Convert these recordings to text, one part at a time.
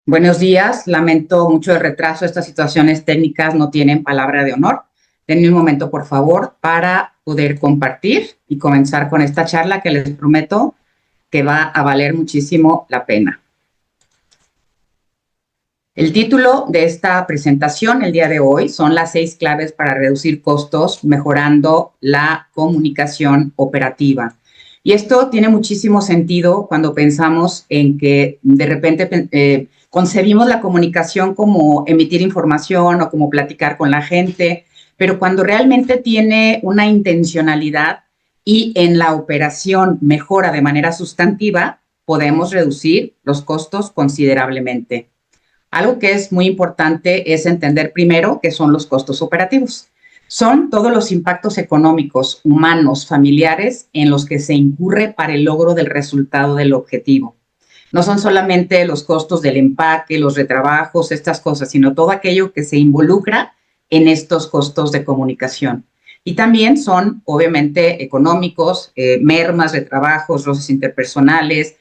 Buenos días, lamento mucho el retraso, estas situaciones técnicas no tienen palabra de honor. Denme un momento, por favor, para poder compartir y comenzar con esta charla que les prometo que va a valer muchísimo la pena. El título de esta presentación el día de hoy son las 6 claves para reducir costos mejorando la comunicación operativa. Y esto tiene muchísimo sentido cuando pensamos en que de repente concebimos la comunicación como emitir información o como platicar con la gente, pero cuando realmente tiene una intencionalidad y en la operación mejora de manera sustantiva, podemos reducir los costos considerablemente. Algo que es muy importante es entender primero qué son los costos operativos. Son todos los impactos económicos, humanos, familiares en los que se incurre para el logro del resultado del objetivo. No son solamente los costos del empaque, los retrabajos, estas cosas, sino todo aquello que se involucra en estos costos de comunicación. Y también son, obviamente, económicos, mermas, retrabajos, roces interpersonales.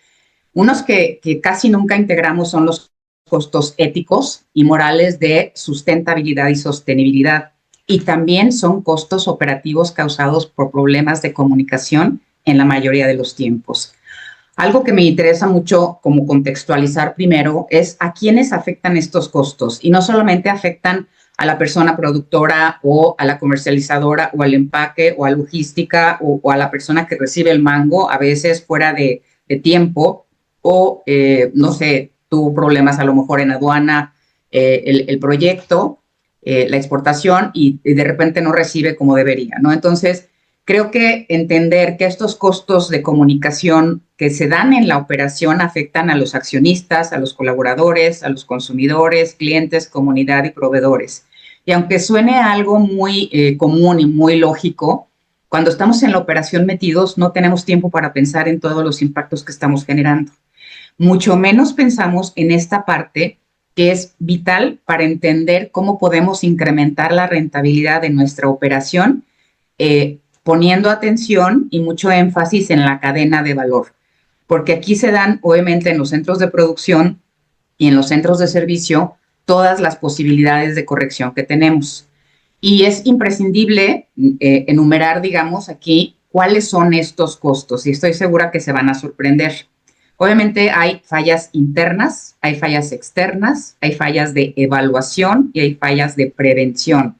Unos que casi nunca integramos son los costos éticos y morales de sustentabilidad y sostenibilidad. Y también son costos operativos causados por problemas de comunicación en la mayoría de los tiempos. Algo que me interesa mucho como contextualizar primero es a quiénes afectan estos costos y no solamente afectan a la persona productora o a la comercializadora o al empaque o a logística o a la persona que recibe el mango, a veces fuera de tiempo o, no sé, tuvo problemas a lo mejor en aduana, el proyecto, la exportación y de repente no recibe como debería, ¿no? Entonces, creo que entender que estos costos de comunicación que se dan en la operación afectan a los accionistas, a los colaboradores, a los consumidores, clientes, comunidad y proveedores. Y aunque suene algo muy común y muy lógico, cuando estamos en la operación metidos no tenemos tiempo para pensar en todos los impactos que estamos generando. Mucho menos pensamos en esta parte que es vital para entender cómo podemos incrementar la rentabilidad de nuestra operación, poniendo atención y mucho énfasis en la cadena de valor, porque aquí se dan, obviamente, en los centros de producción y en los centros de servicio todas las posibilidades de corrección que tenemos. Y es imprescindible enumerar, digamos, aquí cuáles son estos costos, y estoy segura que se van a sorprender. Obviamente hay fallas internas, hay fallas externas, hay fallas de evaluación y hay fallas de prevención.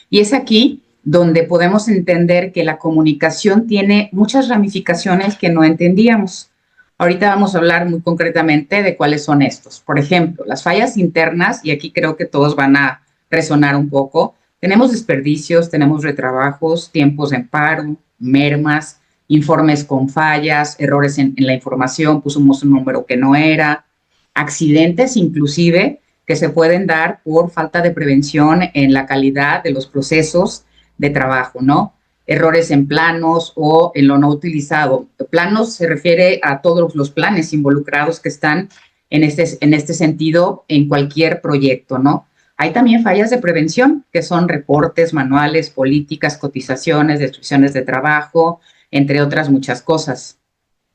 Y es aquí donde podemos entender que la comunicación tiene muchas ramificaciones que no entendíamos. Ahorita vamos a hablar muy concretamente de cuáles son estos. Por ejemplo, las fallas internas, y aquí creo que todos van a resonar un poco. Tenemos desperdicios, tenemos retrabajos, tiempos en paro, mermas, informes con fallas, errores en la información, pusimos un número que no era, accidentes inclusive que se pueden dar por falta de prevención en la calidad de los procesos de trabajo, ¿no? Errores en planos o en lo no utilizado. Planos se refiere a todos los planes involucrados que están en este sentido en cualquier proyecto, ¿no? Hay también fallas de prevención, que son reportes, manuales, políticas, cotizaciones, destrucciones de trabajo, entre otras muchas cosas.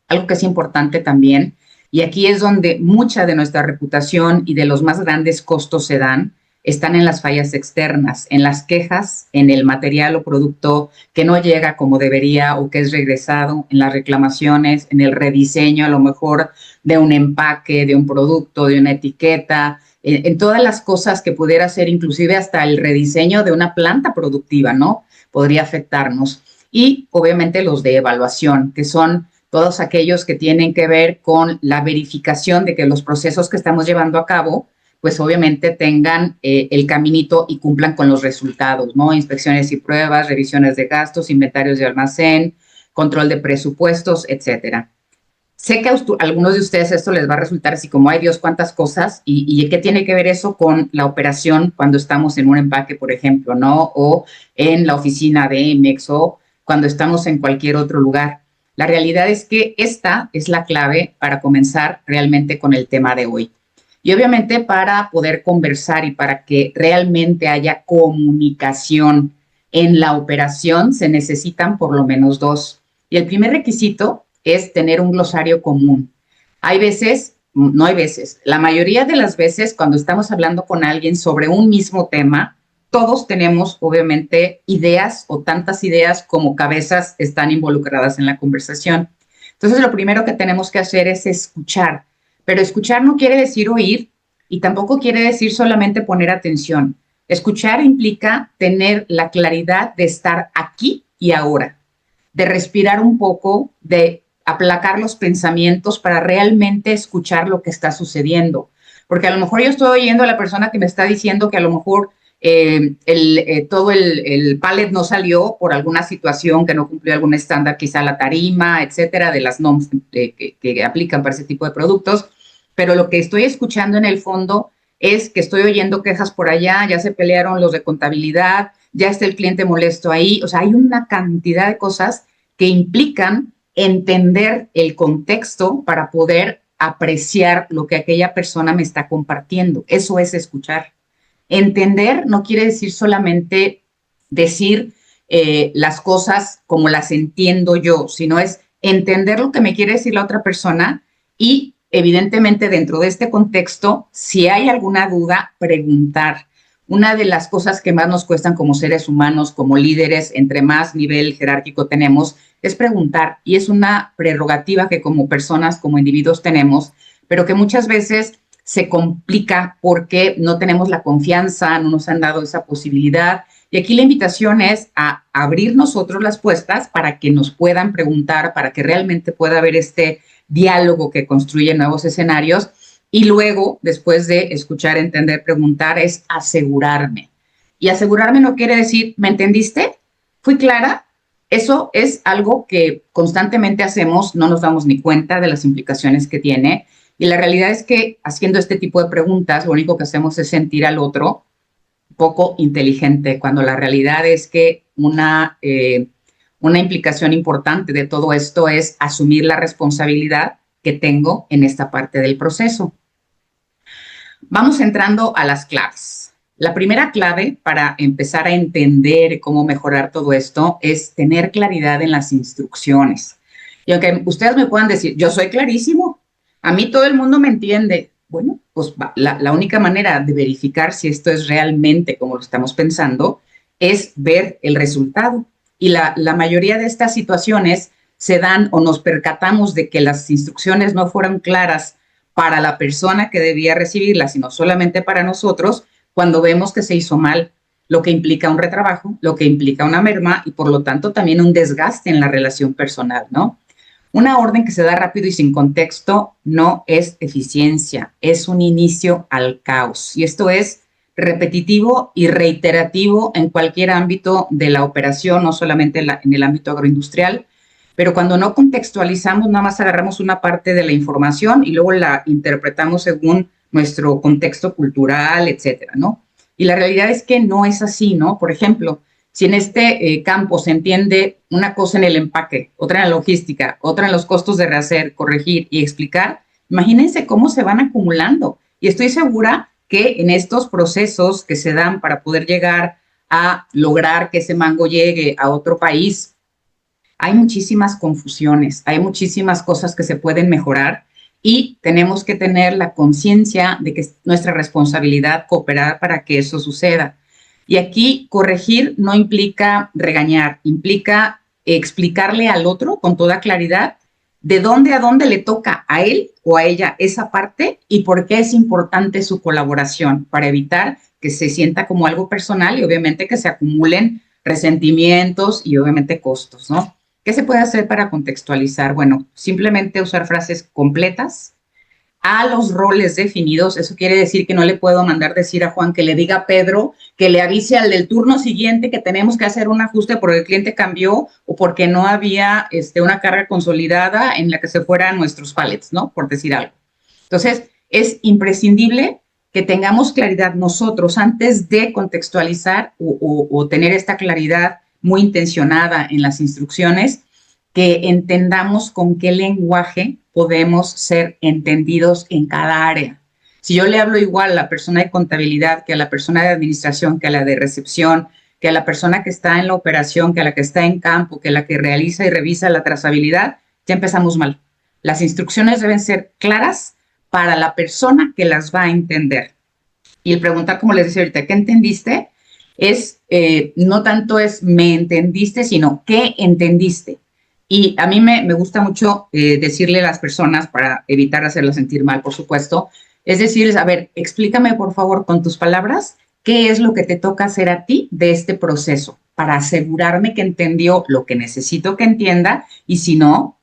algo que es importante también, y aquí es donde mucha de nuestra reputación y de los más grandes costos se dan, están en las fallas externas, en las quejas, en el material o producto que no llega como debería o que es regresado, en las reclamaciones, en el rediseño a lo mejor de un empaque, de un producto, de una etiqueta, en todas las cosas que pudiera ser, inclusive hasta el rediseño de una planta productiva, ¿no? Podría afectarnos. Y obviamente los de evaluación, que son todos aquellos que tienen que ver con la verificación de que los procesos que estamos llevando a cabo, pues obviamente tengan el caminito y cumplan con los resultados, ¿no? Inspecciones y pruebas, revisiones de gastos, inventarios de almacén, control de presupuestos, etcétera. Sé que a algunos de ustedes esto les va a resultar así como, ay Dios, cuántas cosas, y qué tiene que ver eso con la operación cuando estamos en un empaque, por ejemplo, ¿no? O en la oficina de Emex o cuando estamos en cualquier otro lugar. La realidad es que esta es la clave para comenzar realmente con el tema de hoy. Y obviamente para poder conversar y para que realmente haya comunicación en la operación se necesitan por lo menos dos. Y el primer requisito es tener un glosario común. Hay veces, no hay veces, la mayoría de las veces cuando estamos hablando con alguien sobre un mismo tema, todos tenemos obviamente ideas o tantas ideas como cabezas están involucradas en la conversación. Entonces lo primero que tenemos que hacer es escuchar, pero escuchar no quiere decir oír y tampoco quiere decir solamente poner atención. Escuchar implica tener la claridad de estar aquí y ahora, de respirar un poco, de aplacar los pensamientos para realmente escuchar lo que está sucediendo. Porque a lo mejor yo estoy oyendo a la persona que me está diciendo que a lo mejor todo el pallet no salió por alguna situación que no cumplió algún estándar, quizá la tarima, etcétera, de las normas que aplican para ese tipo de productos. Pero lo que estoy escuchando en el fondo es que estoy oyendo quejas por allá, ya se pelearon los de contabilidad, ya está el cliente molesto ahí. O sea, hay una cantidad de cosas que implican entender el contexto para poder apreciar lo que aquella persona me está compartiendo. Eso es escuchar. Entender no quiere decir solamente decir las cosas como las entiendo yo, sino es entender lo que me quiere decir la otra persona y evidentemente dentro de este contexto, si hay alguna duda, preguntar. Una de las cosas que más nos cuestan como seres humanos, como líderes, entre más nivel jerárquico tenemos, es preguntar. Y es una prerrogativa que como personas, como individuos tenemos, pero que muchas veces se complica porque no tenemos la confianza, no nos han dado esa posibilidad. Y aquí la invitación es a abrir nosotros las puertas para que nos puedan preguntar, para que realmente pueda haber este diálogo que construye nuevos escenarios. Y luego, después de escuchar, entender, preguntar, es asegurarme. Y asegurarme no quiere decir, ¿me entendiste? ¿Fui clara? Eso es algo que constantemente hacemos, no nos damos ni cuenta de las implicaciones que tiene. Y la realidad es que haciendo este tipo de preguntas, lo único que hacemos es sentir al otro poco inteligente, cuando la realidad es que una implicación importante de todo esto es asumir la responsabilidad que tengo en esta parte del proceso. Vamos entrando a las claves. La primera clave para empezar a entender cómo mejorar todo esto es tener claridad en las instrucciones. Y aunque ustedes me puedan decir, yo soy clarísimo, a mí todo el mundo me entiende. Bueno, pues la única manera de verificar si esto es realmente como lo estamos pensando es ver el resultado. Y la mayoría de estas situaciones se dan o nos percatamos de que las instrucciones no fueron claras para la persona que debía recibirlas, sino solamente para nosotros, cuando vemos que se hizo mal, lo que implica un retrabajo, lo que implica una merma y por lo tanto también un desgaste en la relación personal, ¿no? Una orden que se da rápido y sin contexto no es eficiencia, es un inicio al caos. Y esto es repetitivo y reiterativo en cualquier ámbito de la operación, no solamente en el ámbito agroindustrial, pero cuando no contextualizamos, nada más agarramos una parte de la información y luego la interpretamos según nuestro contexto cultural, etcétera, ¿no? Y la realidad es que no es así, ¿no? Por ejemplo, si en este campo se entiende una cosa en el empaque, otra en la logística, otra en los costos de rehacer, corregir y explicar, imagínense cómo se van acumulando. Y estoy segura que en estos procesos que se dan para poder llegar a lograr que ese mango llegue a otro país, hay muchísimas confusiones, hay muchísimas cosas que se pueden mejorar y tenemos que tener la conciencia de que es nuestra responsabilidad cooperar para que eso suceda. Y aquí corregir no implica regañar, implica explicarle al otro con toda claridad de dónde a dónde le toca a él o a ella esa parte y por qué es importante su colaboración para evitar que se sienta como algo personal y obviamente que se acumulen resentimientos y obviamente costos, ¿no? ¿Qué se puede hacer para contextualizar? Bueno, simplemente usar frases completas a los roles definidos. Eso quiere decir que no le puedo mandar decir a Juan que le diga a Pedro que le avise al del turno siguiente que tenemos que hacer un ajuste porque el cliente cambió o porque no había una carga consolidada en la que se fueran nuestros pallets, ¿no? Por decir algo. Entonces, es imprescindible que tengamos claridad nosotros antes de contextualizar o tener esta claridad muy intencionada en las instrucciones, que entendamos con qué lenguaje podemos ser entendidos en cada área. Si yo le hablo igual a la persona de contabilidad que a la persona de administración, que a la de recepción, que a la persona que está en la operación, que a la que está en campo, que a la que realiza y revisa la trazabilidad, ya empezamos mal. Las instrucciones deben ser claras para la persona que las va a entender. Y el preguntar, como les decía ahorita, ¿qué entendiste? No tanto es me entendiste, sino ¿qué entendiste? Y a mí me gusta mucho decirle a las personas, para evitar hacerlas sentir mal, por supuesto, es decirles, a ver, explícame por favor con tus palabras qué es lo que te toca hacer a ti de este proceso, para asegurarme que entendió lo que necesito que entienda y si no,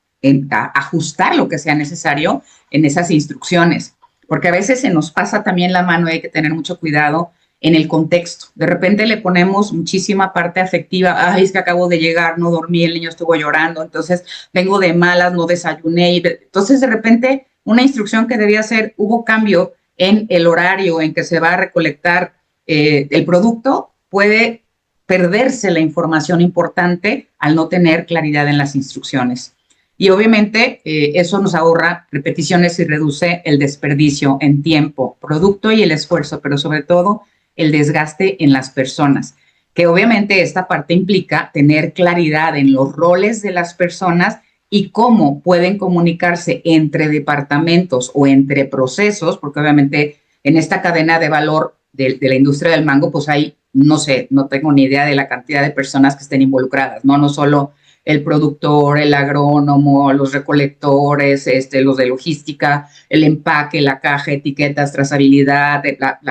ajustar lo que sea necesario en esas instrucciones. Porque a veces se nos pasa también la mano y hay que tener mucho cuidado en el contexto. De repente le ponemos muchísima parte afectiva. Ay, es que acabo de llegar, no dormí, el niño estuvo llorando, entonces vengo de malas, no desayuné. Entonces, de repente, una instrucción que debía ser, hubo cambio en el horario en que se va a recolectar el producto, puede perderse la información importante al no tener claridad en las instrucciones. Y obviamente eso nos ahorra repeticiones y reduce el desperdicio en tiempo, producto y el esfuerzo, pero sobre todo el desgaste en las personas, que obviamente esta parte implica tener claridad en los roles de las personas y cómo pueden comunicarse entre departamentos o entre procesos, porque obviamente en esta cadena de valor de la industria del mango, pues hay, no sé, no tengo ni idea de la cantidad de personas que estén involucradas, no solo el productor, el agrónomo, los recolectores, los de logística, el empaque, la caja, etiquetas, trazabilidad,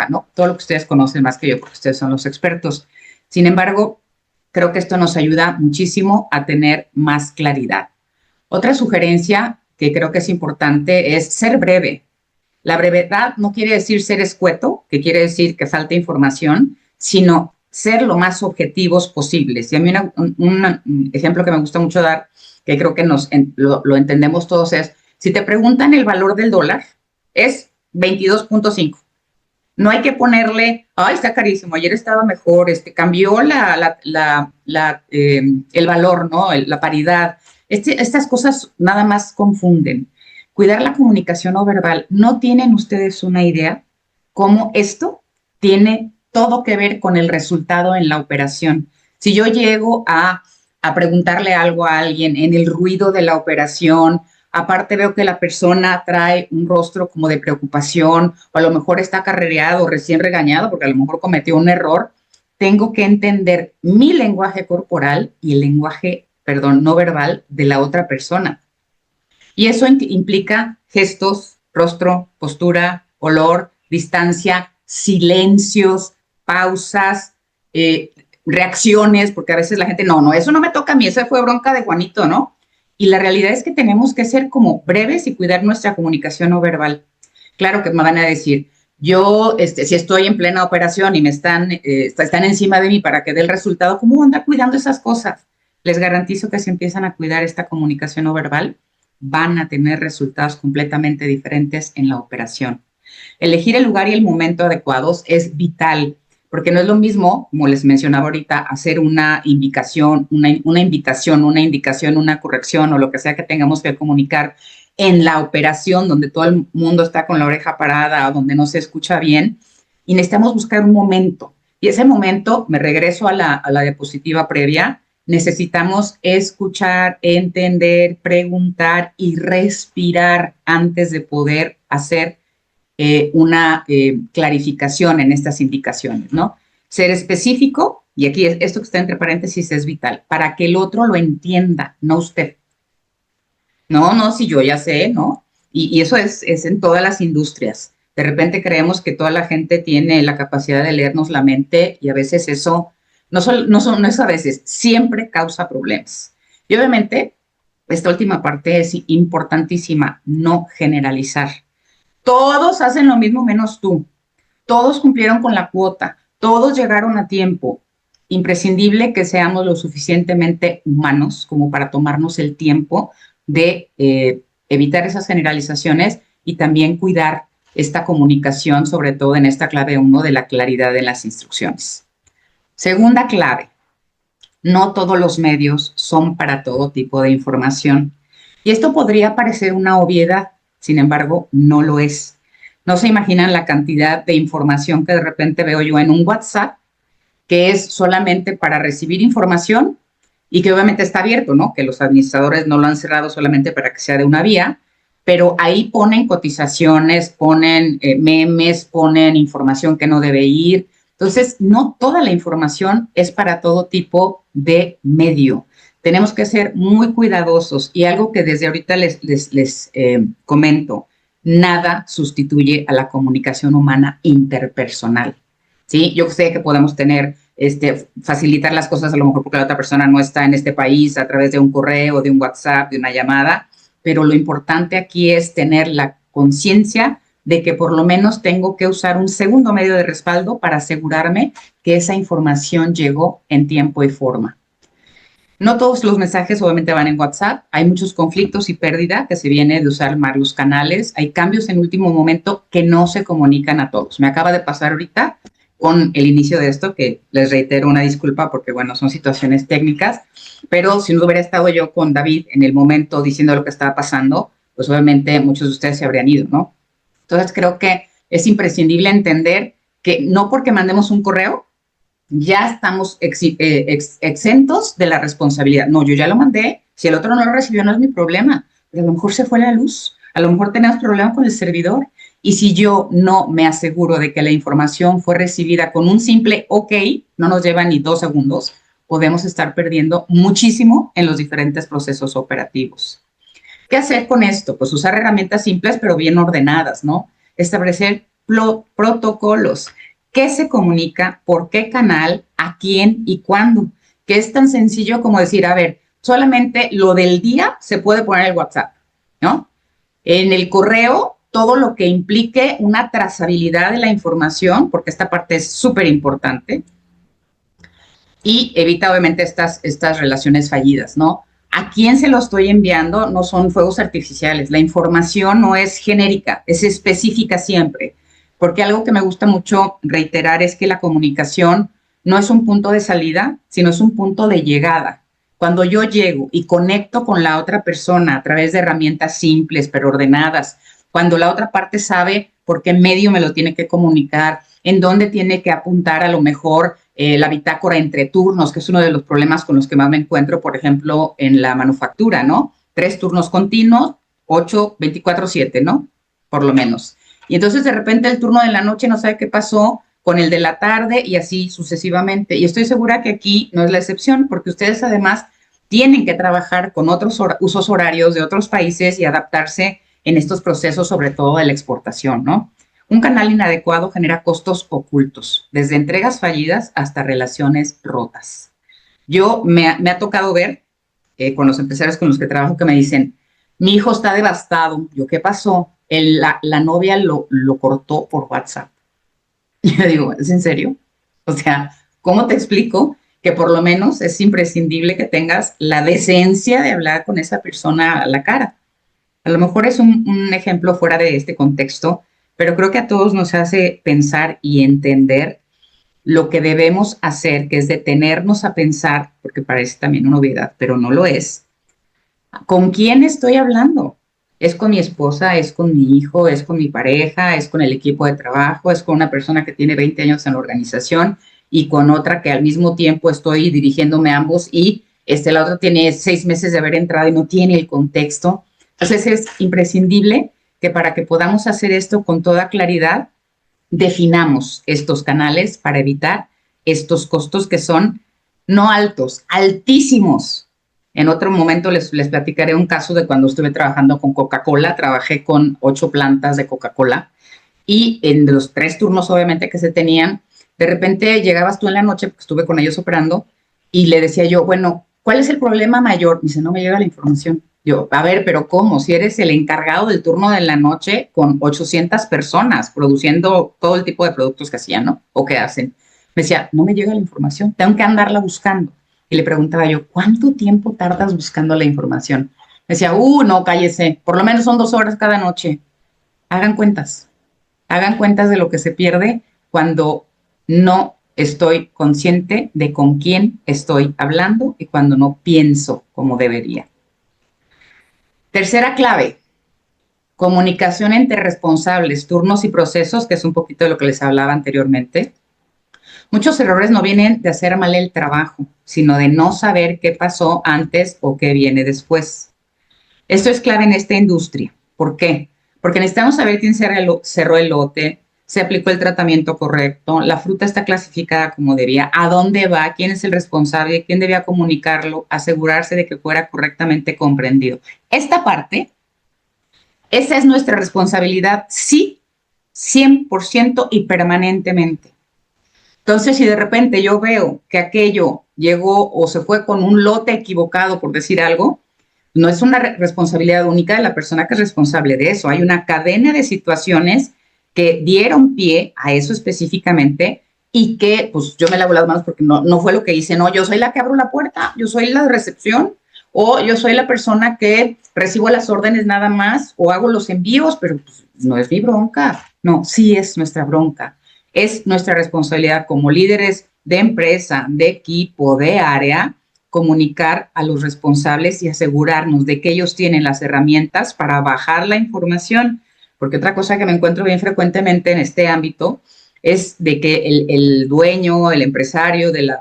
¿no? Todo lo que ustedes conocen más que yo, porque ustedes son los expertos. Sin embargo, creo que esto nos ayuda muchísimo a tener más claridad. Otra sugerencia que creo que es importante es ser breve. La brevedad no quiere decir ser escueto, que quiere decir que falta información, sino ser lo más objetivos posibles. Y a mí un ejemplo que me gusta mucho dar, que creo que lo entendemos todos, es, si te preguntan el valor del dólar, es 22.5. No hay que ponerle, ay, está carísimo, ayer estaba mejor, cambió el valor, ¿no? La paridad. Estas cosas nada más confunden. Cuidar la comunicación no verbal. ¿No tienen ustedes una idea cómo esto tiene todo que ver con el resultado en la operación? Si yo llego a preguntarle algo a alguien en el ruido de la operación, aparte veo que la persona trae un rostro como de preocupación o a lo mejor está carrereado, recién regañado porque a lo mejor cometió un error, tengo que entender mi lenguaje corporal y el lenguaje, no verbal de la otra persona. Y eso implica gestos, rostro, postura, olor, distancia, silencios, pausas, reacciones, porque a veces la gente, no, eso no me toca a mí, esa fue bronca de Juanito, ¿no? Y la realidad es que tenemos que ser como breves y cuidar nuestra comunicación no verbal. Claro que me van a decir, yo, si estoy en plena operación y me están encima de mí para que dé el resultado, ¿cómo andar cuidando esas cosas? Les garantizo que si empiezan a cuidar esta comunicación no verbal, van a tener resultados completamente diferentes en la operación. Elegir el lugar y el momento adecuados es vital, porque no es lo mismo, como les mencionaba ahorita, hacer una indicación, una corrección o lo que sea que tengamos que comunicar en la operación donde todo el mundo está con la oreja parada o donde no se escucha bien, y necesitamos buscar un momento. Y ese momento, me regreso a la diapositiva previa, necesitamos escuchar, entender, preguntar y respirar antes de poder hacer una clarificación en estas indicaciones, ¿no? Ser específico, y aquí esto que está entre paréntesis es vital, para que el otro lo entienda, no usted. No, si yo ya sé, ¿no? Y eso es en todas las industrias. De repente creemos que toda la gente tiene la capacidad de leernos la mente y a veces eso, no es a veces, siempre causa problemas. Y obviamente, esta última parte es importantísima, no generalizar. Todos hacen lo mismo menos tú. Todos cumplieron con la cuota. Todos llegaron a tiempo. Imprescindible que seamos lo suficientemente humanos como para tomarnos el tiempo de evitar esas generalizaciones y también cuidar esta comunicación, sobre todo en esta clave 1 de la claridad de las instrucciones. Segunda clave, no todos los medios son para todo tipo de información. Y esto podría parecer una obviedad, sin embargo, no lo es. No se imaginan la cantidad de información que de repente veo yo en un WhatsApp, que es solamente para recibir información y que obviamente está abierto, ¿no? Que los administradores no lo han cerrado solamente para que sea de una vía, pero ahí ponen cotizaciones, ponen memes, ponen información que no debe ir. Entonces, no toda la información es para todo tipo de medio. Tenemos que ser muy cuidadosos y algo que desde ahorita les comento, nada sustituye a la comunicación humana interpersonal. ¿Sí? Yo sé que podemos tener, facilitar las cosas a lo mejor porque la otra persona no está en este país a través de un correo, de un WhatsApp, de una llamada, pero lo importante aquí es tener la conciencia de que por lo menos tengo que usar un segundo medio de respaldo para asegurarme que esa información llegó en tiempo y forma. No todos los mensajes obviamente van en WhatsApp, hay muchos conflictos y pérdida que se viene de usar mal los canales, hay cambios en último momento que no se comunican a todos. Me acaba de pasar ahorita con el inicio de esto, que les reitero una disculpa porque, bueno, son situaciones técnicas, pero si no hubiera estado yo con David en el momento diciendo lo que estaba pasando, pues obviamente muchos de ustedes se habrían ido, ¿no? Entonces creo que es imprescindible entender que no porque mandemos un correo, ya estamos exentos de la responsabilidad. No, yo ya lo mandé, si el otro no lo recibió no es mi problema, pero a lo mejor se fue la luz, a lo mejor tenemos problemas con el servidor. Y si yo no me aseguro de que la información fue recibida con un simple OK, no nos lleva ni 2 segundos, podemos estar perdiendo muchísimo en los diferentes procesos operativos. ¿Qué hacer con esto? Pues usar herramientas simples pero bien ordenadas, ¿no? Establecer protocolos. ¿Qué se comunica? ¿Por qué canal? ¿A quién? ¿Y cuándo? Que es tan sencillo como decir, a ver, solamente lo del día se puede poner el WhatsApp, ¿no? En el correo, todo lo que implique una trazabilidad de la información, porque esta parte es súper importante, y evita obviamente estas relaciones fallidas, ¿no? ¿A quién se lo estoy enviando? No son fuegos artificiales, la información no es genérica, es específica siempre, porque algo que me gusta mucho reiterar es que la comunicación no es un punto de salida, sino es un punto de llegada. Cuando yo llego y conecto con la otra persona a través de herramientas simples pero ordenadas, cuando la otra parte sabe por qué medio me lo tiene que comunicar, en dónde tiene que apuntar a lo mejor la bitácora entre turnos, que es uno de los problemas con los que más me encuentro, por ejemplo, en la manufactura, ¿no? 3 turnos continuos, 8, 24/7, ¿no? Por lo menos. Y entonces de repente el turno de la noche no sabe qué pasó con el de la tarde y así sucesivamente. Y estoy segura que aquí no es la excepción, porque ustedes además tienen que trabajar con otros usos horarios de otros países y adaptarse en estos procesos, sobre todo de la exportación, ¿no? Un canal inadecuado genera costos ocultos, desde entregas fallidas hasta relaciones rotas. Yo me ha tocado ver con los empresarios con los que trabajo que me dicen, mi hijo está devastado. Yo, ¿qué pasó? La novia lo cortó por WhatsApp. Y yo digo, ¿es en serio? O sea, ¿cómo te explico que por lo menos es imprescindible que tengas la decencia de hablar con esa persona a la cara? A lo mejor es un ejemplo fuera de este contexto, pero creo que a todos nos hace pensar y entender lo que debemos hacer, que es detenernos a pensar, porque parece también una obviedad, pero no lo es. ¿Con quién estoy hablando? ¿Es con mi esposa? ¿Es con mi hijo? ¿Es con mi pareja? ¿Es con el equipo de trabajo? ¿Es con una persona que tiene 20 años en la organización y con otra que al mismo tiempo estoy dirigiéndome a ambos y la otra tiene 6 meses de haber entrado y no tiene el contexto. Entonces es imprescindible que para que podamos hacer esto con toda claridad, definamos estos canales para evitar estos costos que son no altos, altísimos. En otro momento les platicaré un caso de cuando estuve trabajando con Coca-Cola. Trabajé con 8 plantas de Coca-Cola y en los 3 turnos obviamente que se tenían, de repente llegabas tú en la noche, porque estuve con ellos operando, y le decía yo, bueno, ¿cuál es el problema mayor? Me dice, no me llega la información. Yo, a ver, pero ¿cómo? Si eres el encargado del turno de la noche con 800 personas produciendo todo el tipo de productos que hacían, ¿no? O que hacen. Me decía, no me llega la información, tengo que andarla buscando. Y le preguntaba yo, ¿cuánto tiempo tardas buscando la información? Me decía, no, cállese, por lo menos son 2 horas cada noche. Hagan cuentas. Hagan cuentas de lo que se pierde cuando no estoy consciente de con quién estoy hablando y cuando no pienso como debería. Tercera clave, comunicación entre responsables, turnos y procesos, que es un poquito de lo que les hablaba anteriormente. Muchos errores no vienen de hacer mal el trabajo, sino de no saber qué pasó antes o qué viene después. Esto es clave en esta industria. ¿Por qué? Porque necesitamos saber quién cerró el lote, se aplicó el tratamiento correcto, la fruta está clasificada como debía, a dónde va, quién es el responsable, quién debía comunicarlo, asegurarse de que fuera correctamente comprendido. Esta parte, esa es nuestra responsabilidad, sí, 100% y permanentemente. Entonces, si de repente yo veo que aquello llegó o se fue con un lote equivocado, por decir algo, no es una responsabilidad única de la persona que es responsable de eso. Hay una cadena de situaciones que dieron pie a eso específicamente y que, pues, yo me lavo las manos porque no fue lo que hice. No, yo soy la que abro la puerta, yo soy la de recepción o yo soy la persona que recibo las órdenes nada más o hago los envíos, pero pues, no es mi bronca. No, sí es nuestra bronca. Es nuestra responsabilidad como líderes de empresa, de equipo, de área, comunicar a los responsables y asegurarnos de que ellos tienen las herramientas para bajar la información. Porque otra cosa que me encuentro bien frecuentemente en este ámbito es de que el dueño, el empresario de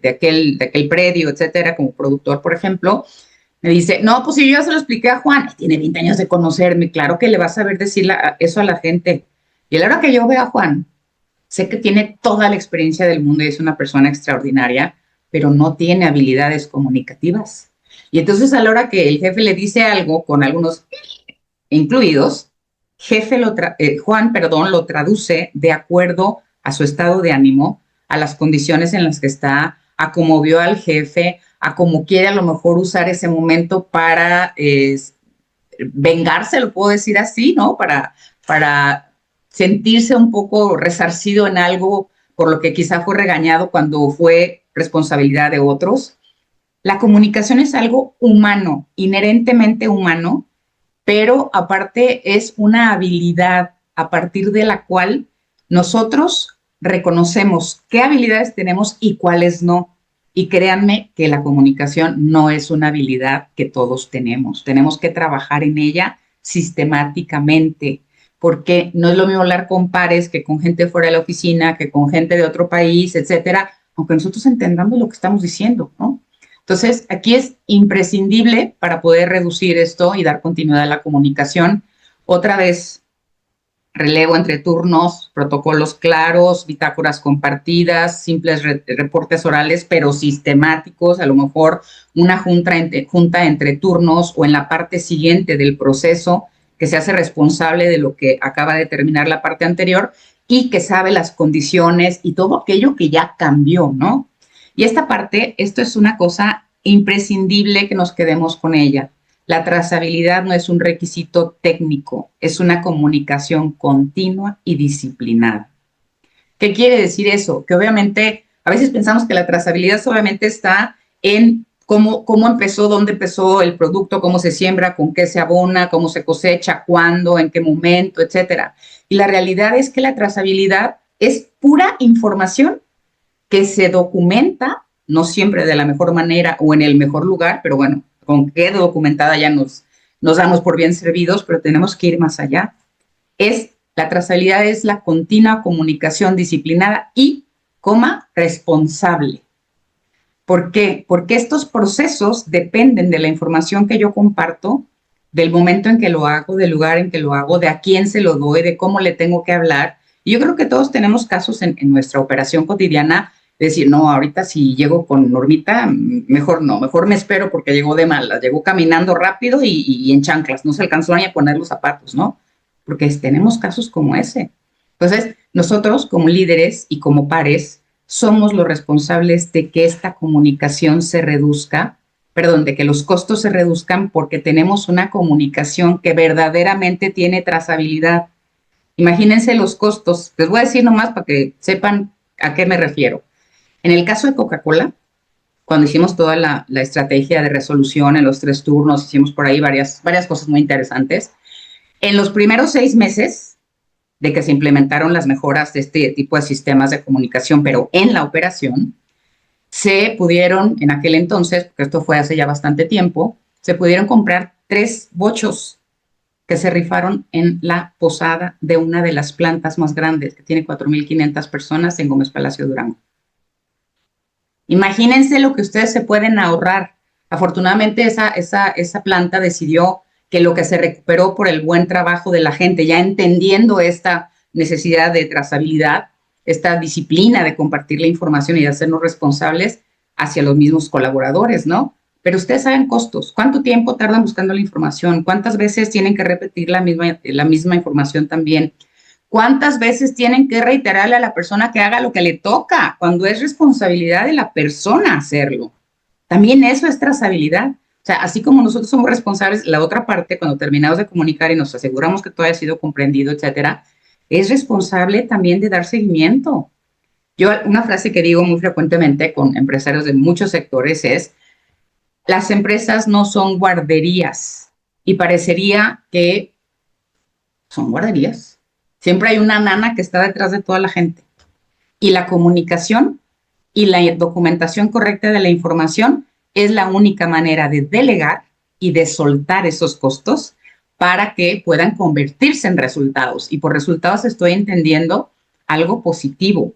aquel predio, etcétera, como productor, por ejemplo, me dice, no, pues si yo ya se lo expliqué a Juan, tiene 20 años de conocerme, claro que le vas a saber decir eso a la gente. Y a la hora que yo veo a Juan, sé que tiene toda la experiencia del mundo y es una persona extraordinaria, pero no tiene habilidades comunicativas. Y entonces a la hora que el jefe le dice algo, con algunos incluidos, Juan, lo traduce de acuerdo a su estado de ánimo, a las condiciones en las que está, a cómo vio al jefe, a cómo quiere a lo mejor usar ese momento para vengarse, lo puedo decir así, ¿no? Para sentirse un poco resarcido en algo por lo que quizá fue regañado cuando fue responsabilidad de otros. La comunicación es algo humano, inherentemente humano, pero aparte es una habilidad a partir de la cual nosotros reconocemos qué habilidades tenemos y cuáles no. Y créanme que la comunicación no es una habilidad que todos tenemos. Tenemos que trabajar en ella sistemáticamente, porque no es lo mismo hablar con pares que con gente fuera de la oficina, que con gente de otro país, etcétera, aunque nosotros entendamos lo que estamos diciendo, ¿no? Entonces, aquí es imprescindible para poder reducir esto y dar continuidad a la comunicación. Otra vez, relevo entre turnos, protocolos claros, bitácoras compartidas, simples reportes orales, pero sistemáticos, a lo mejor una junta entre turnos o en la parte siguiente del proceso que se hace responsable de lo que acaba de terminar la parte anterior y que sabe las condiciones y todo aquello que ya cambió, ¿no? Y esta parte, esto es una cosa imprescindible que nos quedemos con ella. La trazabilidad no es un requisito técnico, es una comunicación continua y disciplinada. ¿Qué quiere decir eso? Que obviamente a veces pensamos que la trazabilidad solamente está en cómo empezó, dónde empezó el producto, cómo se siembra, con qué se abona, cómo se cosecha, cuándo, en qué momento, etcétera. Y la realidad es que la trazabilidad es pura información que se documenta, no siempre de la mejor manera o en el mejor lugar, pero bueno, con que quede documentada ya nos damos por bien servidos, pero tenemos que ir más allá. La trazabilidad es la continua comunicación disciplinada y, responsable. ¿Por qué? Porque estos procesos dependen de la información que yo comparto, del momento en que lo hago, del lugar en que lo hago, de a quién se lo doy, de cómo le tengo que hablar. Y yo creo que todos tenemos casos en nuestra operación cotidiana de decir, no, ahorita si llego con Normita, mejor no, mejor me espero porque llegó de malas, llegó caminando rápido y en chanclas, no se alcanzó ni a poner los zapatos, ¿no? Porque tenemos casos como ese. Entonces, nosotros como líderes y como pares, somos los responsables de que esta comunicación se reduzca, perdón, de que los costos se reduzcan porque tenemos una comunicación que verdaderamente tiene trazabilidad. Imagínense los costos. Les voy a decir nomás para que sepan a qué me refiero. En el caso de Coca-Cola, cuando hicimos toda la estrategia de resolución en los 3 turnos, hicimos por ahí varias cosas muy interesantes. En los primeros 6 meses de que se implementaron las mejoras de este tipo de sistemas de comunicación, pero en la operación, se pudieron, en aquel entonces, porque esto fue hace ya bastante tiempo, se pudieron comprar 3 bochos que se rifaron en la posada de una de las plantas más grandes, que tiene 4,500 personas en Gómez Palacio Durango. Imagínense lo que ustedes se pueden ahorrar. Afortunadamente, esa planta decidió que lo que se recuperó por el buen trabajo de la gente, ya entendiendo esta necesidad de trazabilidad, esta disciplina de compartir la información y de hacernos responsables hacia los mismos colaboradores, ¿no? Pero ustedes saben costos. ¿Cuánto tiempo tardan buscando la información? ¿Cuántas veces tienen que repetir la misma información también? ¿Cuántas veces tienen que reiterarle a la persona que haga lo que le toca cuando es responsabilidad de la persona hacerlo? También eso es trazabilidad. O sea, así como nosotros somos responsables, la otra parte, cuando terminamos de comunicar y nos aseguramos que todo haya sido comprendido, etcétera, es responsable también de dar seguimiento. Yo, una frase que digo muy frecuentemente con empresarios de muchos sectores es, las empresas no son guarderías, y parecería que son guarderías. Siempre hay una nana que está detrás de toda la gente. Y la comunicación y la documentación correcta de la información es la única manera de delegar y de soltar esos costos para que puedan convertirse en resultados. Y por resultados estoy entendiendo algo positivo.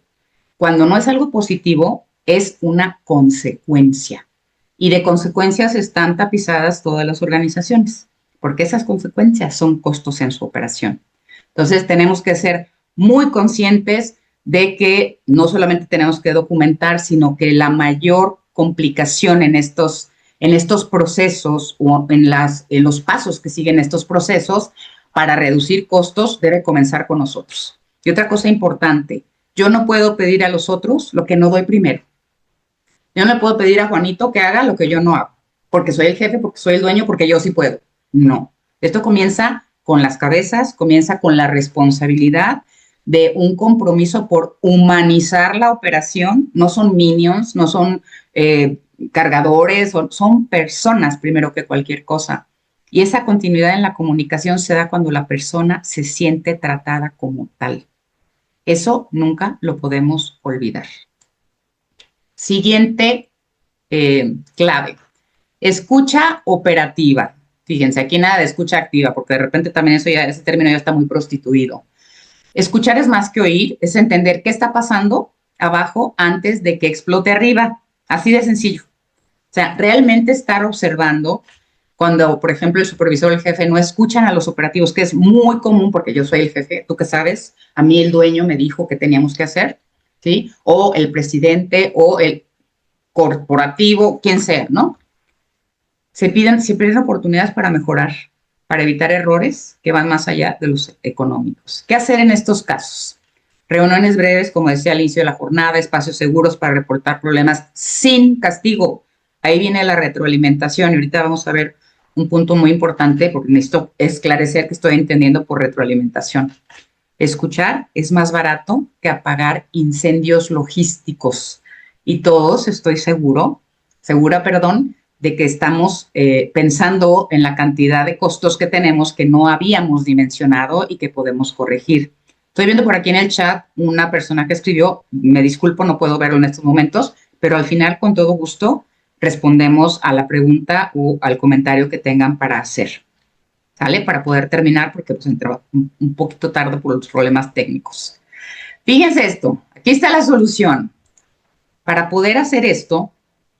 Cuando no es algo positivo, es una consecuencia. Y de consecuencias están tapizadas todas las organizaciones, porque esas consecuencias son costos en su operación. Entonces, tenemos que ser muy conscientes de que no solamente tenemos que documentar, sino que la mayor complicación en estos procesos o en los pasos que siguen estos procesos para reducir costos debe comenzar con nosotros. Y otra cosa importante, yo no puedo pedir a los otros lo que no doy primero. Yo no le puedo pedir a Juanito que haga lo que yo no hago, porque soy el jefe, porque soy el dueño, porque yo sí puedo. No. Esto comienza con las cabezas, comienza con la responsabilidad de un compromiso por humanizar la operación. No son minions, no son cargadores, son personas primero que cualquier cosa. Y esa continuidad en la comunicación se da cuando la persona se siente tratada como tal. Eso nunca lo podemos olvidar. Siguiente clave. Escucha operativa. Fíjense, aquí nada de escucha activa, porque de repente también ese término ya está muy prostituido. Escuchar es más que oír, es entender qué está pasando abajo antes de que explote arriba. Así de sencillo. O sea, realmente estar observando cuando, por ejemplo, el supervisor o el jefe no escuchan a los operativos, que es muy común porque yo soy el jefe, tú que sabes, a mí el dueño me dijo que teníamos que hacer, ¿sí? O el presidente o el corporativo, quien sea, ¿no? Se pierden oportunidades para mejorar, para evitar errores que van más allá de los económicos. ¿Qué hacer en estos casos? Reuniones breves, como decía al inicio de la jornada, espacios seguros para reportar problemas sin castigo. Ahí viene la retroalimentación y ahorita vamos a ver un punto muy importante porque necesito esclarecer que estoy entendiendo por retroalimentación. Escuchar es más barato que apagar incendios logísticos y todos, estoy segura, de que estamos pensando en la cantidad de costos que tenemos que no habíamos dimensionado y que podemos corregir. Estoy viendo por aquí en el chat una persona que escribió, me disculpo, no puedo verlo en estos momentos, pero al final, con todo gusto, respondemos a la pregunta o al comentario que tengan para hacer, ¿sale? Para poder terminar, porque pues entraba un poquito tarde por los problemas técnicos. Fíjense esto, aquí está la solución. Para poder hacer esto,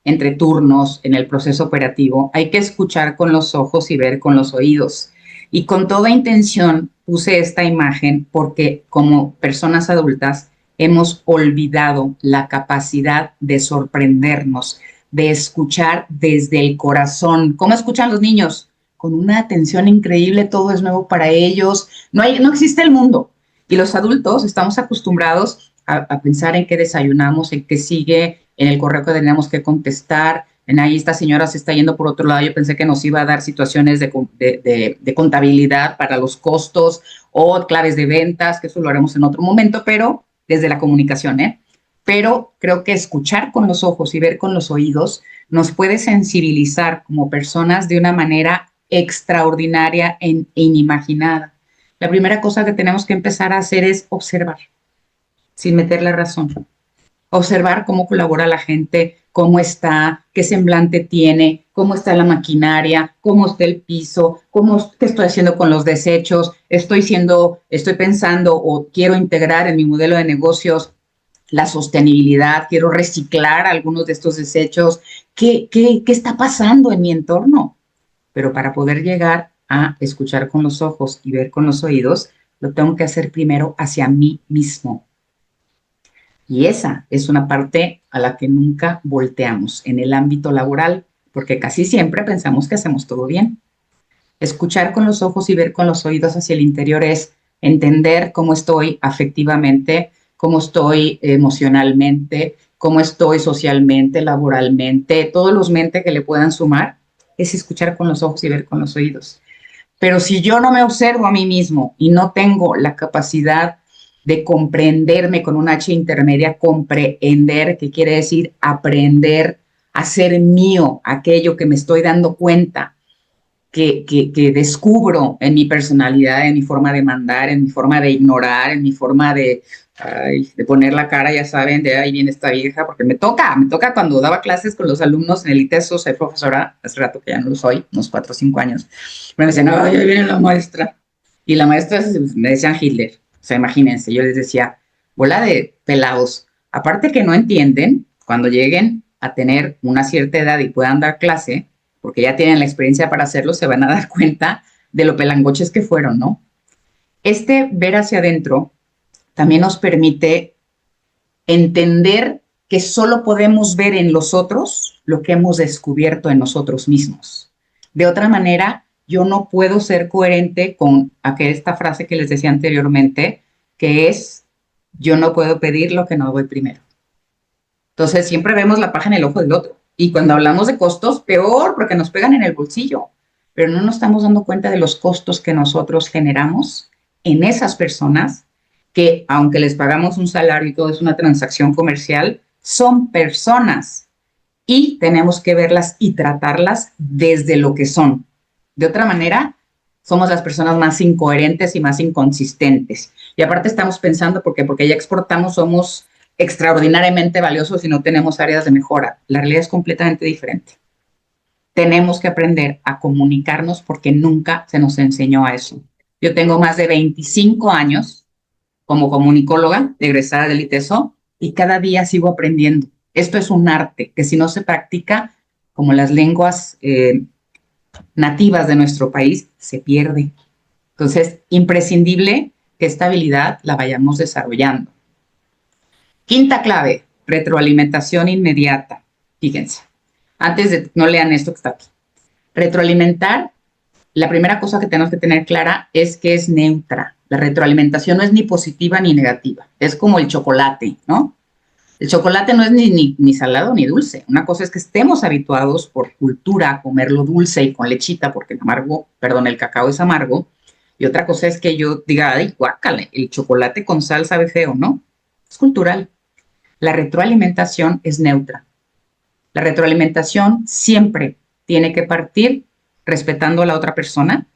entre turnos en el proceso operativo, hay que escuchar con los ojos y ver con los oídos. Y con toda intención puse esta imagen porque como personas adultas hemos olvidado la capacidad de sorprendernos, de escuchar desde el corazón. ¿Cómo escuchan los niños? Con una atención increíble, todo es nuevo para ellos, no existe el mundo. Y los adultos estamos acostumbrados a pensar en qué desayunamos, en qué sigue, en el correo que tenemos que contestar, en ahí esta señora se está yendo por otro lado, yo pensé que nos iba a dar situaciones de contabilidad para los costos o claves de ventas, que eso lo haremos en otro momento, pero desde la comunicación, ¿eh? Pero creo que escuchar con los ojos y ver con los oídos nos puede sensibilizar como personas de una manera extraordinaria e inimaginada. La primera cosa que tenemos que empezar a hacer es observar, sin meter la razón. Observar cómo colabora la gente, cómo está, qué semblante tiene, cómo está la maquinaria, cómo está el piso, qué estoy haciendo con los desechos, estoy pensando o quiero integrar en mi modelo de negocios la sostenibilidad, quiero reciclar algunos de estos desechos, ¿qué está pasando en mi entorno? Pero para poder llegar a escuchar con los ojos y ver con los oídos, lo tengo que hacer primero hacia mí mismo. Y esa es una parte a la que nunca volteamos en el ámbito laboral, porque casi siempre pensamos que hacemos todo bien. Escuchar con los ojos y ver con los oídos hacia el interior es entender cómo estoy afectivamente, cómo estoy emocionalmente, cómo estoy socialmente, laboralmente, todos los mentes que le puedan sumar, es escuchar con los ojos y ver con los oídos. Pero si yo no me observo a mí mismo y no tengo la capacidad de comprenderme con una H intermedia, comprehender, que quiere decir aprender a ser mío aquello que me estoy dando cuenta, que descubro en mi personalidad, en mi forma de mandar, en mi forma de ignorar, en mi forma de poner la cara, ya saben, de ahí viene esta vieja, porque me toca cuando daba clases con los alumnos en el ITESO, soy profesora, hace rato que ya no lo soy, unos 4 o 5 años, me decían, ay, ahí viene la maestra, y la maestra me decían Hitler, o sea, imagínense, yo les decía, bola de pelados, aparte que no entienden, cuando lleguen a tener una cierta edad y puedan dar clase, porque ya tienen la experiencia para hacerlo, se van a dar cuenta de lo pelangoches que fueron, ¿no? Ver hacia adentro también nos permite entender que solo podemos ver en los otros lo que hemos descubierto en nosotros mismos. De otra manera, yo no puedo ser coherente con esta frase que les decía anteriormente, que es, yo no puedo pedir lo que no doy primero. Entonces, siempre vemos la paja en el ojo del otro. Y cuando hablamos de costos, peor, porque nos pegan en el bolsillo. Pero no nos estamos dando cuenta de los costos que nosotros generamos en esas personas que, aunque les pagamos un salario y todo es una transacción comercial, son personas y tenemos que verlas y tratarlas desde lo que son. De otra manera, somos las personas más incoherentes y más inconsistentes. Y aparte estamos pensando, porque ya exportamos, somos extraordinariamente valiosos y no tenemos áreas de mejora. La realidad es completamente diferente. Tenemos que aprender a comunicarnos porque nunca se nos enseñó a eso. Yo tengo más de 25 años como comunicóloga, egresada del ITESO, y cada día sigo aprendiendo. Esto es un arte que si no se practica, como las lenguas nativas de nuestro país, se pierde. Entonces, imprescindible que esta habilidad la vayamos desarrollando. Quinta clave, retroalimentación inmediata. Fíjense, antes de, no lean esto que está aquí. Retroalimentar, la primera cosa que tenemos que tener clara es que es neutra. La retroalimentación no es ni positiva ni negativa. Es como el chocolate, ¿no? El chocolate no es ni salado ni dulce. Una cosa es que estemos habituados por cultura a comerlo dulce y con lechita, porque el cacao es amargo. Y otra cosa es que yo diga, ay, guácale, el chocolate con sal sabe feo, ¿no? Es cultural. La retroalimentación es neutra. La retroalimentación siempre tiene que partir respetando a la otra persona.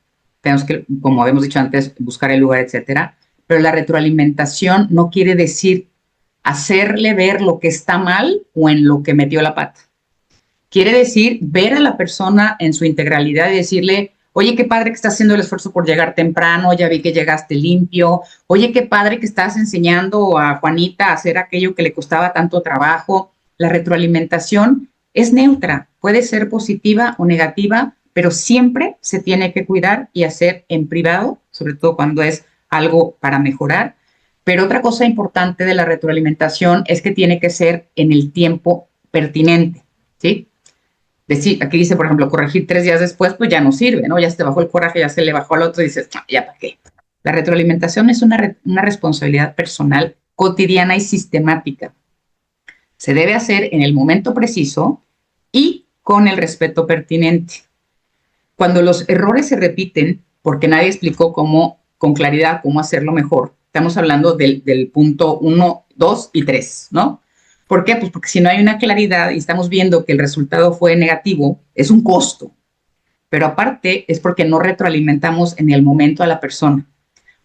Tenemos que, como habíamos dicho antes, buscar el lugar, etcétera. Pero la retroalimentación no quiere decir hacerle ver lo que está mal o en lo que metió la pata. Quiere decir ver a la persona en su integralidad y decirle, oye, qué padre que estás haciendo el esfuerzo por llegar temprano, ya vi que llegaste limpio, oye, qué padre que estás enseñando a Juanita a hacer aquello que le costaba tanto trabajo. La retroalimentación es neutra, puede ser positiva o negativa, pero siempre se tiene que cuidar y hacer en privado, sobre todo cuando es algo para mejorar. Pero otra cosa importante de la retroalimentación es que tiene que ser en el tiempo pertinente, ¿sí? Decir, aquí dice, por ejemplo, corregir 3 días después, pues ya no sirve, ¿no? Ya se te bajó el coraje, ya se le bajó al otro y dices, ya para qué. La retroalimentación es una responsabilidad personal cotidiana y sistemática. Se debe hacer en el momento preciso y con el respeto pertinente. Cuando los errores se repiten, porque nadie explicó con claridad cómo hacerlo mejor, estamos hablando del punto 1, 2 y 3, ¿no? ¿Por qué? Pues porque si no hay una claridad y estamos viendo que el resultado fue negativo, es un costo. Pero aparte es porque no retroalimentamos en el momento a la persona.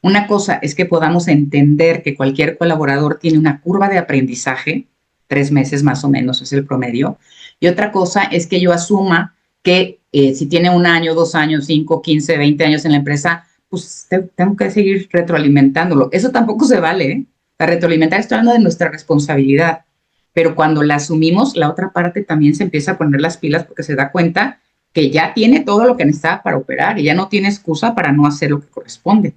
Una cosa es que podamos entender que cualquier colaborador tiene una curva de aprendizaje, 3 meses más o menos es el promedio, y otra cosa es que yo asuma que si tiene 1 año, 2 años, 5, 15, 20 años en la empresa, pues tengo que seguir retroalimentándolo. Eso tampoco se vale, ¿eh? La retroalimentar, estoy hablando de nuestra responsabilidad, pero cuando la asumimos, la otra parte también se empieza a poner las pilas porque se da cuenta que ya tiene todo lo que necesita para operar y ya no tiene excusa para no hacer lo que corresponde.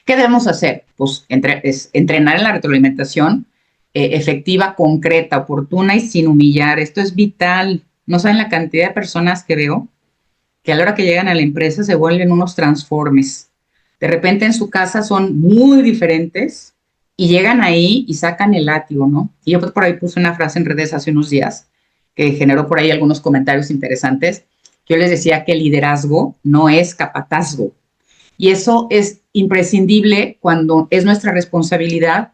¿Qué debemos hacer? Pues entrenar en la retroalimentación efectiva, concreta, oportuna y sin humillar. Esto es vital. No saben la cantidad de personas que veo que a la hora que llegan a la empresa se vuelven unos transformes. De repente en su casa son muy diferentes y llegan ahí y sacan el látigo, ¿no? Y yo por ahí puse una frase en redes hace unos días que generó por ahí algunos comentarios interesantes. Yo les decía que el liderazgo no es capatazgo. Y eso es imprescindible cuando es nuestra responsabilidad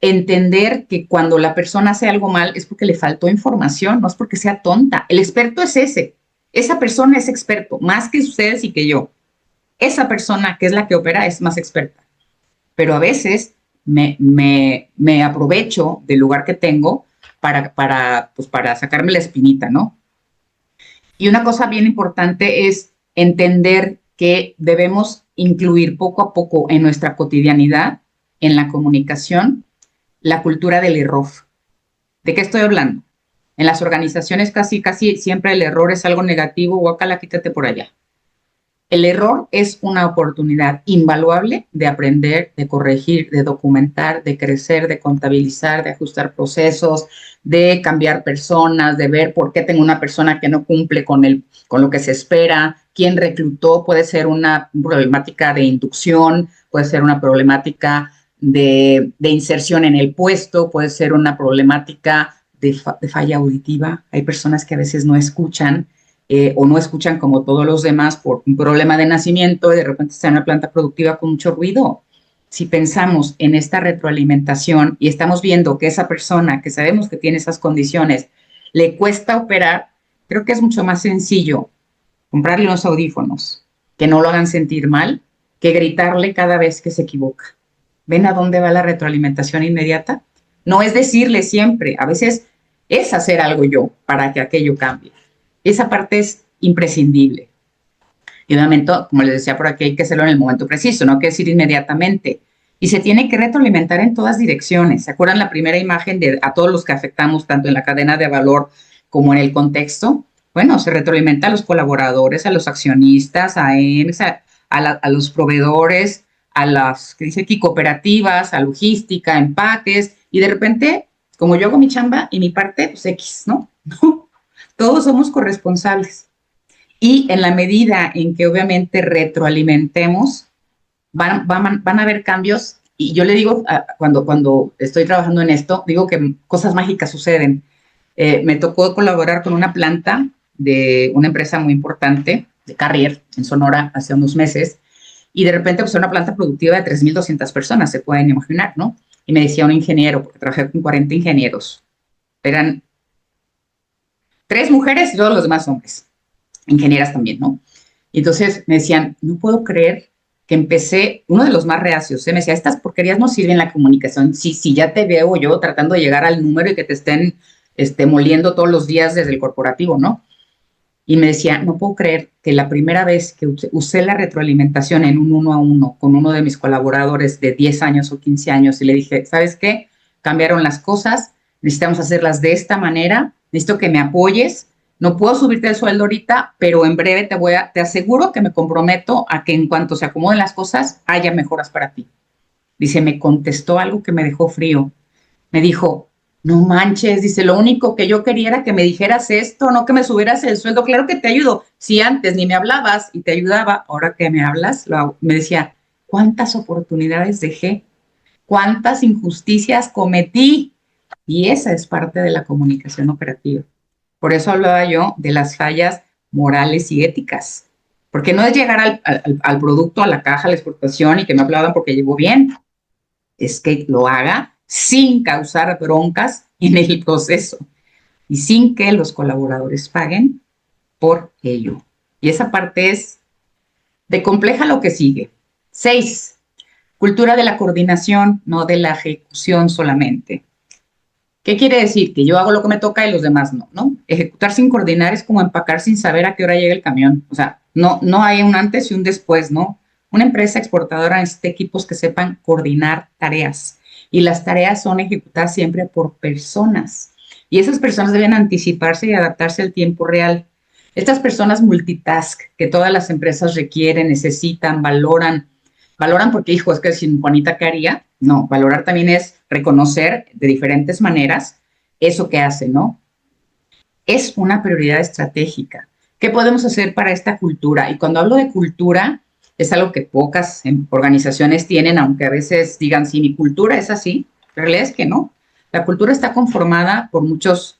entender que cuando la persona hace algo mal es porque le faltó información, no es porque sea tonta. El experto es ese. Esa persona es experto, más que ustedes y que yo. Esa persona que es la que opera es más experta. Pero a veces me aprovecho del lugar que tengo para sacarme la espinita, ¿no? Y una cosa bien importante es entender que debemos incluir poco a poco en nuestra cotidianidad, en la comunicación, la cultura del error. ¿De qué estoy hablando? En las organizaciones casi siempre el error es algo negativo, guácala, quítate por allá. El error es una oportunidad invaluable de aprender, de corregir, de documentar, de crecer, de contabilizar, de ajustar procesos, de cambiar personas, de ver por qué tengo una persona que no cumple con lo que se espera, quién reclutó, puede ser una problemática de inducción, puede ser una problemática de inserción en el puesto, puede ser una problemática de falla auditiva. Hay personas que a veces no escuchan o no escuchan como todos los demás por un problema de nacimiento y de repente está en una planta productiva con mucho ruido. Si pensamos en esta retroalimentación y estamos viendo que esa persona que sabemos que tiene esas condiciones le cuesta operar, creo que es mucho más sencillo comprarle unos audífonos que no lo hagan sentir mal que gritarle cada vez que se equivoca. ¿Ven a dónde va la retroalimentación inmediata? No es decirle siempre, a veces es hacer algo yo para que aquello cambie. Esa parte es imprescindible. Y obviamente, como les decía por aquí, hay que hacerlo en el momento preciso, no hay que decir inmediatamente. Y se tiene que retroalimentar en todas direcciones. ¿Se acuerdan la primera imagen de a todos los que afectamos, tanto en la cadena de valor como en el contexto? Bueno, se retroalimenta a los colaboradores, a los accionistas, a EMS, a los proveedores, a las, que dice aquí, cooperativas, a logística, empaques, y de repente, como yo hago mi chamba y mi parte, pues X, ¿no? Todos somos corresponsables. Y en la medida en que obviamente retroalimentemos, van a haber cambios. Y yo le digo, cuando estoy trabajando en esto, digo que cosas mágicas suceden. Me tocó colaborar con una planta de una empresa muy importante, de Carrier, en Sonora, hace unos meses. Y de repente, pues, una planta productiva de 3,200 personas, se pueden imaginar, ¿no? Y me decía un ingeniero, porque trabajé con 40 ingenieros. Eran 3 mujeres y todos los demás hombres, ingenieras también, ¿no? Y entonces me decían, no puedo creer que empecé, uno de los más reacios, me decía, estas porquerías no sirven en la comunicación, si ya te veo yo tratando de llegar al número y que te estén moliendo todos los días desde el corporativo, ¿no? Y me decía, no puedo creer que la primera vez que usé la retroalimentación en un 1-a-1 con uno de mis colaboradores de 10 años o 15 años y le dije, ¿sabes qué? Cambiaron las cosas, necesitamos hacerlas de esta manera necesito que me apoyes, no puedo subirte el sueldo ahorita, pero en breve te aseguro que me comprometo a que en cuanto se acomoden las cosas, haya mejoras para ti. Dice, me contestó algo que me dejó frío. Me dijo, no manches, dice, lo único que yo quería era que me dijeras esto, no que me subieras el sueldo. Claro que te ayudo. Si antes ni me hablabas y te ayudaba, ahora que me hablas, me decía, ¿cuántas oportunidades dejé? ¿Cuántas injusticias cometí? Y esa es parte de la comunicación operativa. Por eso hablaba yo de las fallas morales y éticas. Porque no es llegar al producto, a la caja, a la exportación y que me aplaudan porque llegó bien. Es que lo haga sin causar broncas en el proceso y sin que los colaboradores paguen por ello. Y esa parte es de compleja lo que sigue. 6. Cultura de la coordinación, no de la ejecución solamente. ¿Qué quiere decir? Que yo hago lo que me toca y los demás no, ¿no? Ejecutar sin coordinar es como empacar sin saber a qué hora llega el camión. O sea, no hay un antes y un después, ¿no? Una empresa exportadora necesita equipos que sepan coordinar tareas. Y las tareas son ejecutadas siempre por personas. Y esas personas deben anticiparse y adaptarse al tiempo real. Estas personas multitask que todas las empresas requieren, necesitan, valoran porque, hijo, es que sin Juanita, ¿qué haría? No, valorar también es reconocer de diferentes maneras eso que hace, ¿no? Es una prioridad estratégica. ¿Qué podemos hacer para esta cultura? Y cuando hablo de cultura, es algo que pocas organizaciones tienen, aunque a veces digan, sí, mi cultura es así, la realidad es que no. La cultura está conformada por muchos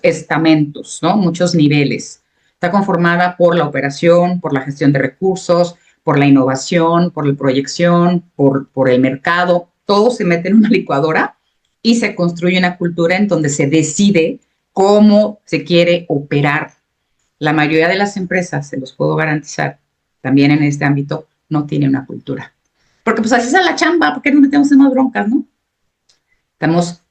estamentos, ¿no? Muchos niveles. Está conformada por la operación, por la gestión de recursos, por la innovación, por la proyección, por el mercado. Todo se mete en una licuadora y se construye una cultura en donde se decide cómo se quiere operar. La mayoría de las empresas, se los puedo garantizar, también en este ámbito, no tiene una cultura. Porque pues así es la chamba, ¿por qué nos metemos en más broncas, no? Estamos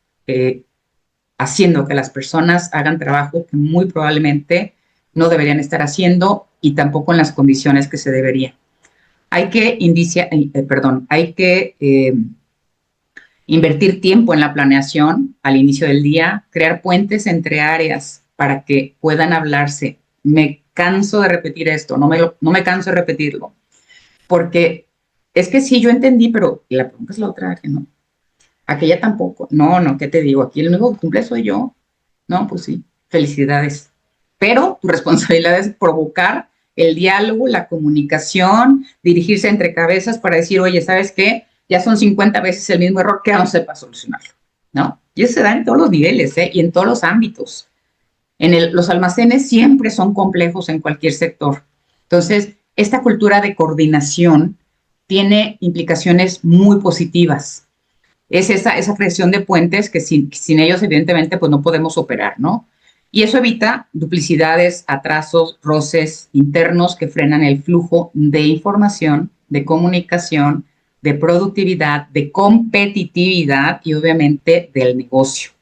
haciendo que las personas hagan trabajo que muy probablemente no deberían estar haciendo y tampoco en las condiciones que se deberían. Hay que invertir tiempo en la planeación al inicio del día, crear puentes entre áreas para que puedan hablarse. Me canso de repetir esto, no me canso de repetirlo, porque es que sí, yo entendí, pero la pregunta es la otra, que no. Aquella tampoco. No, ¿qué te digo? Aquí el único que cumple soy yo. No, pues sí, felicidades. Pero tu responsabilidad es provocar el diálogo, la comunicación, dirigirse entre cabezas para decir, oye, ¿sabes qué? Ya son 50 veces el mismo error, que no sepa solucionarlo, ¿no? Y eso se da en todos los niveles, ¿eh? Y en todos los ámbitos. Los almacenes siempre son complejos en cualquier sector. Entonces, esta cultura de coordinación tiene implicaciones muy positivas. Es esa creación de puentes que sin ellos, evidentemente, pues no podemos operar, ¿no? Y eso evita duplicidades, atrasos, roces internos que frenan el flujo de información, de comunicación, de productividad, de competitividad y obviamente del negocio.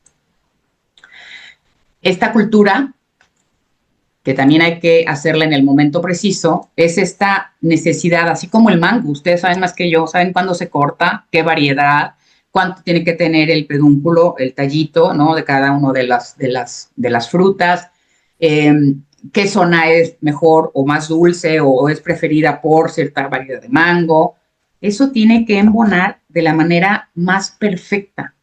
Esta cultura, que también hay que hacerla en el momento preciso, es esta necesidad, así como el mango, ustedes saben más que yo, saben cuándo se corta, qué variedad, cuánto tiene que tener el pedúnculo, el tallito, ¿no? De cada una de las frutas, qué zona es mejor o más dulce o es preferida por cierta variedad de mango. Eso tiene que embonar de la manera más perfecta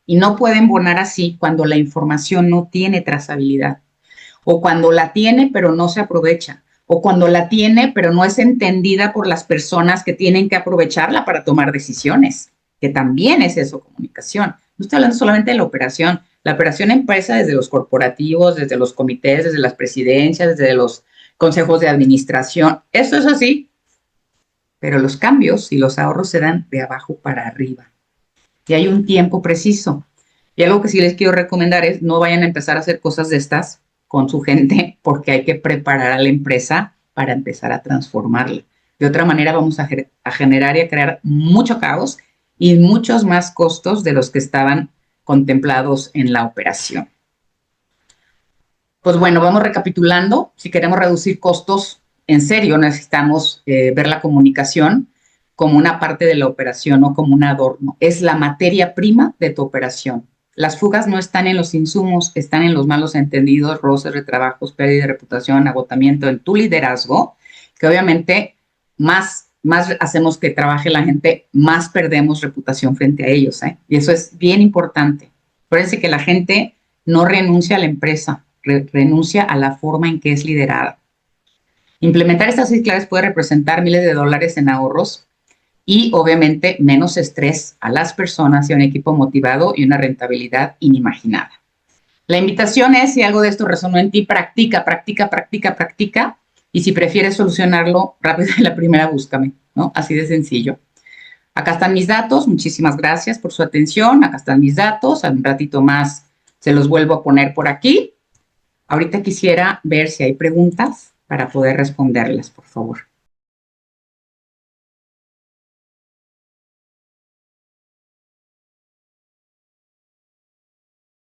y no puede embonar así cuando la información no tiene trazabilidad o cuando la tiene pero no se aprovecha o cuando la tiene pero no es entendida por las personas que tienen que aprovecharla para tomar decisiones, que también es eso, comunicación. No estoy hablando solamente de la operación empresa desde los corporativos, desde los comités, desde las presidencias, desde los consejos de administración. Eso es así, pero los cambios y los ahorros se dan de abajo para arriba. Y hay un tiempo preciso. Y algo que sí les quiero recomendar es no vayan a empezar a hacer cosas de estas con su gente porque hay que preparar a la empresa para empezar a transformarla. De otra manera vamos a generar y a crear mucho caos y muchos más costos de los que estaban contemplados en la operación. Pues bueno, vamos recapitulando. Si queremos reducir costos, en serio necesitamos ver la comunicación como una parte de la operación, no como un adorno. Es la materia prima de tu operación. las fugas no están en los insumos, están en los malos entendidos, roces, retrabajos, pérdida de reputación, agotamiento en tu liderazgo, que obviamente más hacemos que trabaje la gente, más perdemos reputación frente a ellos, ¿eh? Y eso es bien importante. Acuérdense que la gente no renuncia a la empresa, renuncia a la forma en que es liderada. Implementar estas 6 claves puede representar miles de dólares en ahorros y obviamente menos estrés a las personas y a un equipo motivado y una rentabilidad inimaginada. La invitación es, si algo de esto resonó en ti, practica, practica, practica, practica. Y si prefieres solucionarlo rápido en la primera, búscame, ¿no? Así de sencillo. Acá están mis datos. Muchísimas gracias por su atención. Acá están mis datos. Un ratito más se los vuelvo a poner por aquí. Ahorita quisiera ver si hay preguntas para poder responderlas, por favor.